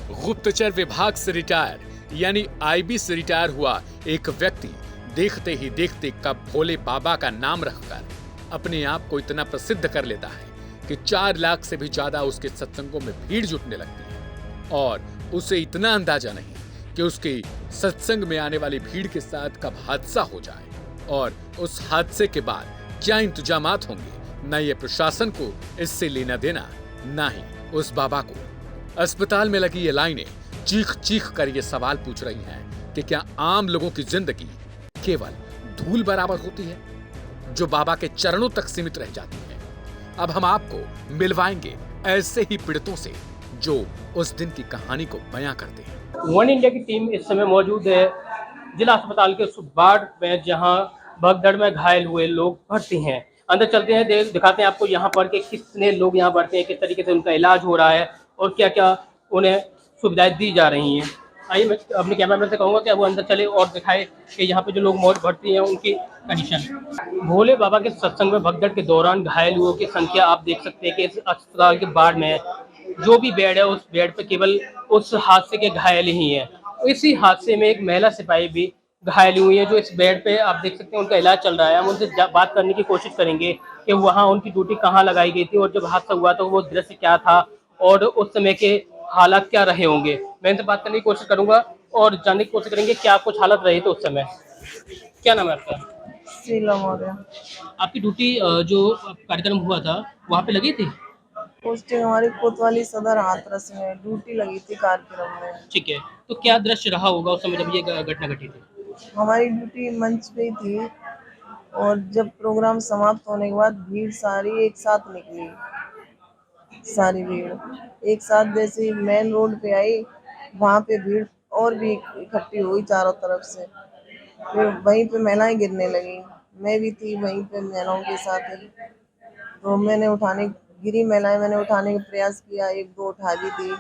गुप्तचर विभाग से रिटायर यानी आईबी से रिटायर हुआ एक व्यक्ति देखते ही देखते कब भोले बाबा का नाम रखकर अपने आप को इतना प्रसिद्ध कर लेता है कि 4 लाख से भी ज्यादा उसके सत्संगों में भीड़ जुटने लगती है और उसे इतना अंदाजा नहीं कि उसके सत्संग में आने वाली भीड़ के साथ कब हादसा हो जाए और उस हादसे के बाद क्या इंतजामात होंगे, न ये प्रशासन को इससे लेना देना, न ही उस बाबा को। अस्पताल में लगी ये लाइनें चीख चीख कर ये सवाल पूछ रही हैं कि क्या आम लोगों की जिंदगी केवल धूल बराबर होती है जो बाबा के चरणों तक सीमित रह जाती है। अब हम आपको मिलवाएंगे ऐसे ही पीड़ितों से जो उस दिन की कहानी को बयां करते हैं। वन इंडिया की टीम इस समय मौजूद है जिला अस्पताल के उस वार्ड में जहां भगदड़ में घायल हुए लोग भर्ती हैं। अंदर चलते हैं, दिखाते हैं आपको यहाँ पर कि कितने लोग यहाँ भर्ती हैं, किस तरीके से उनका इलाज हो रहा है और क्या क्या उन्हें सुविधाएं दी जा रही हैं। आइए मैं अपने कैमरामैन से कहूँगा कि वो अंदर चले और दिखाए कि यहाँ पे जो लोग मौत भर्ती हैं उनकी कंडीशन। भोले बाबा के सत्संग में भगदड़ के दौरान घायल हुओं की संख्या आप देख सकते हैं कि इस अस्पताल के वार्ड में जो भी बेड है उस बेड पे केवल उस हादसे के घायल ही हैं। इसी हादसे में एक महिला सिपाही भी घायल हुई है जो इस बेड पे आप देख सकते हैं उनका इलाज चल रहा है। हम उनसे बात करने की कोशिश करेंगे कि वहाँ उनकी ड्यूटी कहाँ लगाई गई थी और जब हादसा हुआ तो वो दृश्य क्या था और उस समय के हालात क्या रहे होंगे। मैं इनसे बात करने की कोशिश करूंगा और जानने की कोशिश करेंगे क्या कुछ हालत रहे थे उस समय। क्या नाम है आपका? शीला मौर्य। आपकी ड्यूटी जो कार्यक्रम हुआ था वहाँ पे लगी थी? पोस्टिंग हमारी कोतवाली सदर हाथरस में ड्यूटी लगी थी कार्यक्रम में। ठीक है, तो क्या दृश्य रहा होगा उस समय जब ये घटना घटी थी? हमारी ड्यूटी मंच पे ही थी और जब प्रोग्राम समाप्त होने के बाद भीड़ सारी एक साथ निकली। सारी भीड़ एक साथ जैसे मेन रोड पे आई, वहाँ पे भीड़ और भी इकट्ठी हुई चारों तरफ से। फिर वहीं पे महिलाएं गिरने लगी, मैं भी थी वहीं पे महिलाओं के साथ ही। तो मैंने गिरी महिलाएं, मैंने उठाने का प्रयास किया, 1-2 उठा भी थी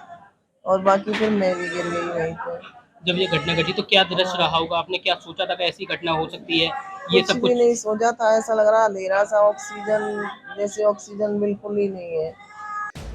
और बाकी फिर मैं भी गिर गई वहीं पे। जब ये घटना घटी तो क्या दृश्य रहा होगा? आपने क्या सोचा था कि ऐसी घटना हो सकती है? ये कुछ सब भी नहीं सोचा था, ऐसा लग रहा अंधेरा सा, ऑक्सीजन जैसे ऑक्सीजन बिल्कुल ही नहीं है।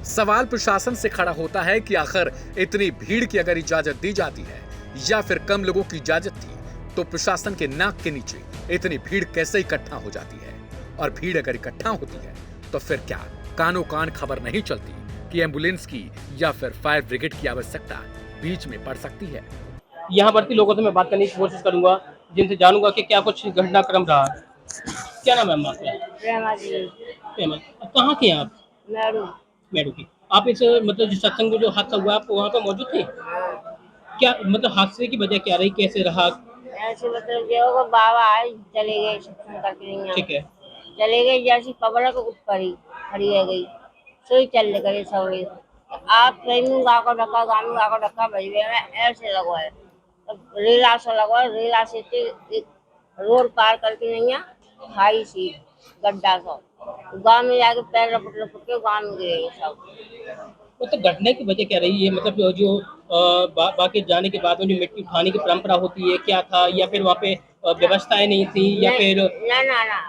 सवाल प्रशासन से खड़ा होता है कि आखिर इतनी भीड़ की अगर इजाजत दी जाती है या फिर कम लोगों की इजाजत थी तो प्रशासन के नाक के नीचे इतनी भीड़ कैसे इकट्ठा हो जाती है, और भीड़ अगर इकट्ठा होती है तो फिर क्या कानो कान खबर नहीं चलती कि एम्बुलेंस की या फिर फायर ब्रिगेड की आवश्यकता बीच में पड़ सकती है। यहाँ भर्ती लोगों से मैं बात करने की कोशिश करूंगा जिनसे जानूंगा कि क्या कुछ घटनाक्रम रहा। क्या नाम है आपका? प्रेमा जी। प्रेमा, अब कहाँ के हैं आप? मेरू। मेरू की। आप इस मतलब जो सत्संग में जो हादसा हुआ आप वहाँ पर मौजूद थे? क्या मतलब हादसे की वजह क्या रही, कैसे रहा? ऐसे मतलब जो बाबा आए चले गए सत्संग करके नहीं ठीक है। चले गए, जैसी पब्लिक ऊपर ही खड़ी रह गई, सोई चल गए सब। आप ट्रेन गाको धक्का गामी गाको धक्का भेजे ऐसे लगवाए, रेला से लगवाए, रेला से रोड पार करके नहीं है, खाई सी गड्ढा सब गाँव में जाके पैर लपट लपट के गाँव में गिरे सब। तो घटने की वजह क्या रही है? मतलब जो बाकी जाने के बाद में जो मिट्टी उठाने की परंपरा होती है क्या था, या फिर वहाँ पे व्यवस्थाएं नहीं थी, या फिर ना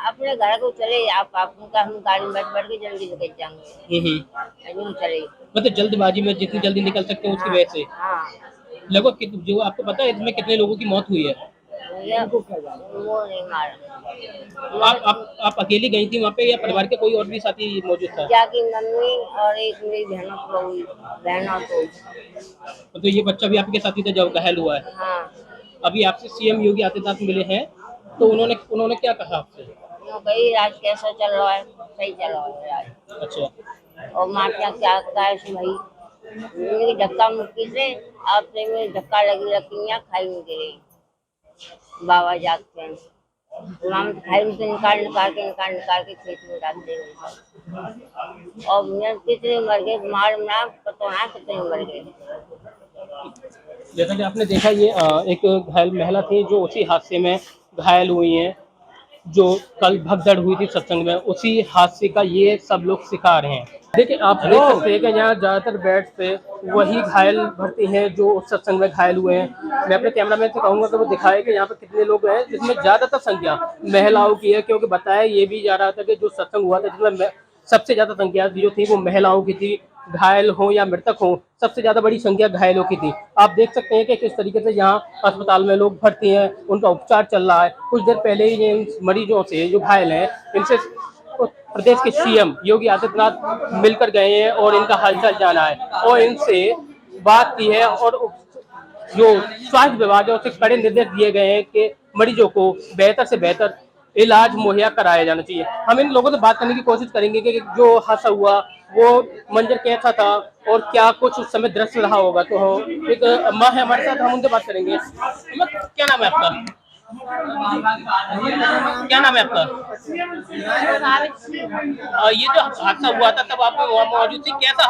अपने घर को चले आप हम गाड़ी में बैठ के जल्दी निकल जाएंगे। चले मतलब जल्दबाजी में जितनी जल्दी निकल सकते हैं उसकी वजह से। हाँ। लगभग जो आपको पता है इसमें कितने लोगों की मौत हुई है? वो नहीं मारा। आप अकेली गई थी वहाँ पे या परिवार के कोई और भी साथी मौजूद था? जाकी मम्मी और एक मेरी बहनों को। तो ये बच्चा भी आपके साथी था जब घायल हुआ है? हाँ। अभी आपसे सीएम योगी आदित्यनाथ मिले हैं तो उन्होंने क्या कहा आपसे? भाई राज कैसा चल रहा है? सही चल रहा है राज। अच्छा। और माफिया क्या है भाई, मेरी धक्का मुक्की से आपसे मेरी धक्का लगी लकीयां खाई में गिरी। बाबा जागते हैं खाई में से निकाल के खेत में डालते हैं। और मैं कितने मर गए, मार पता ना कितने मर गए। जैसा कि आपने देखा ये एक घायल महिला थी जो उसी हादसे में घायल हुई हैं, जो कल भगदड़ हुई थी सत्संग में, उसी हादसे का ये सब लोग शिकार हैं। देखिए आप देख सकते हैं कि यहाँ ज्यादातर बेड पे वही घायल भर्ती हैं जो उस सत्संग में घायल हुए हैं। मैं अपने कैमरामैन से कहूंगा कि वो दिखाए कि यहाँ पे कितने लोग हैं, जिसमें ज्यादातर संख्या महिलाओं की है, क्योंकि बताया ये भी जा रहा था कि जो सत्संग हुआ था जिसमें सबसे ज्यादा संख्या जो थी वो महिलाओं की थी। घायल हो या मृतक हो, सबसे ज्यादा बड़ी संख्या घायलों की थी। आप देख सकते हैं कि किस तरीके से यहाँ अस्पताल में लोग भर्ती हैं, उनका उपचार चल रहा है। कुछ देर पहले ही इन मरीजों से जो घायल हैं, इनसे प्रदेश के सीएम योगी आदित्यनाथ मिलकर गए हैं और इनका हालचाल जाना है और इनसे बात की है और जो स्वास्थ्य विभाग है उसे कड़े निर्देश दिए गए हैं कि मरीजों को बेहतर से बेहतर इलाज मुहैया कराया जाना चाहिए। हम इन लोगों से बात करने की कोशिश करेंगे कि जो हादसा हुआ वो मंजर कैसा था और क्या कुछ उस समय दृश्य रहा होगा। तो एक अम्मा है हमारे साथ, हम उनसे बात करेंगे। अम्मा, क्या नाम है आपका? क्या नाम है आपका? ये जो हादसा हुआ था तब आप वहाँ मौजूद थी, कैसा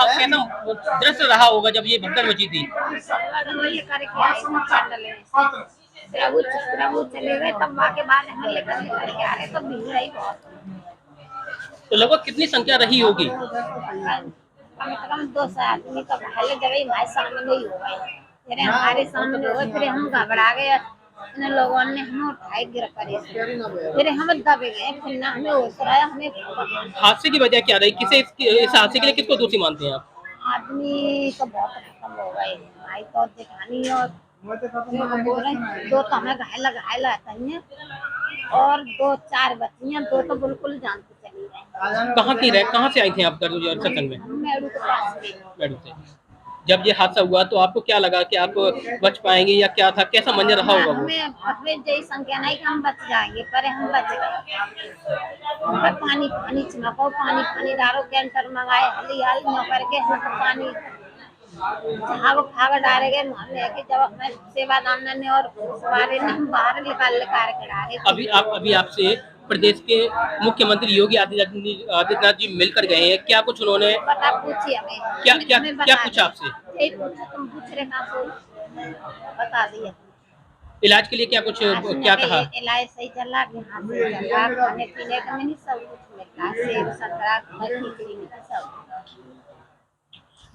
दृश्य रहा होगा जब ये भगदड़ मची थी? प्रभु चले गए, तब वहाँ के बाद हम लेकर आ रहे, तब भीड़ रही बहुत। तो लगभग कितनी संख्या रही होगी? कम से कम 200 आदमी का पहले जब हमारे सामने ही हो गए, फिर हमारे सामने हुए, फिर हम घबरा गए। इन लोगों ने हमें उठाए गिरफ्तारी से, फिर हम दबे गए, फिर ना हमें होश आया। हमें हादसे की वजह क्या रही? इस हादसे के लिए किसको दोषी मानते हैं आप? आदमी तो बहुत खत्म हो गए, हमारी तो दिखानी और दो तो हमें घायल आता ही है और 2-4 बच्ची हैं, 2 तो बिल्कुल जान से चली गई। कहाँ से आई थी आप सत्संग में? मेरू के पास से। मेरू से। जब ये हादसा हुआ तो आपको क्या लगा कि आप बच पाएंगे या क्या था, कैसा मंजर रहा होगा वो? हमें जैसी संख्या नहीं कि हम बच जाएंगे, पर हम बच गए। पानी छिड़को, पानी डालो, कैंटर मंगाए, हाल न करके हम पानी भाग डाले गए। कि जब अपने सेवादान ने और सवारी ने हम बाहर निकाल के डाले। अभी आपसे प्रदेश के मुख्यमंत्री योगी आदित्यनाथ जी मिलकर गए हैं, क्या कुछ उन्होंने पूछी हमें? क्या पूछा आपसे? यही पूछा, तुम पूछ रहे कहाँ? बता दिया। इलाज के लिए क्या कहा? इलाज सही चल रहा, यहाँ से चल रहा, खाने पीने का नहीं, सब कुछ मिल रहा, सेब संतरा खींची सब।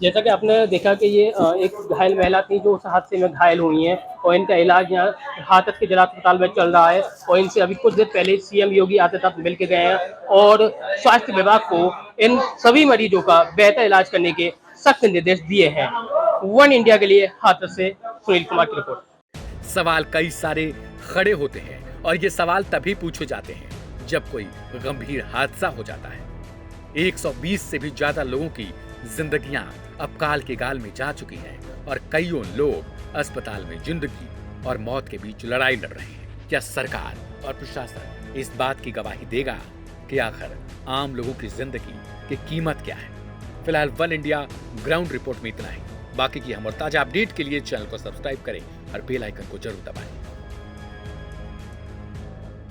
जैसा कि आपने देखा कि ये एक घायल महिला थी जो उस हादसे में घायल हुई हैं और इनका इलाज यहाँ हाथरस के जिला अस्पताल में चल रहा है और इनसे अभी कुछ देर पहले सीएम योगी आदित्यनाथ मिल के गए हैं और स्वास्थ्य विभाग को इन सभी मरीजों का बेहतर इलाज करने के सख्त निर्देश दिए हैं। वन इंडिया के लिए हाथरस से सुनील कुमार की रिपोर्ट। सवाल कई सारे खड़े होते हैं और ये सवाल तभी पूछे जाते हैं जब कोई गंभीर हादसा हो जाता है। 120 से भी ज्यादा लोगों की जिंदगियां अब काल के गाल में जा चुकी हैं और कईयों लोग अस्पताल में जिंदगी और मौत के बीच लड़ाई लड़ रहे हैं। क्या सरकार और प्रशासन इस बात की गवाही देगा कि आखिर आम लोगों की जिंदगी की कीमत क्या है? फिलहाल वन इंडिया ग्राउंड रिपोर्ट में इतना ही। बाकी की हम और ताजा अपडेट के लिए चैनल को सब्सक्राइब करें और बेल आइकन को जरूर दबाएं।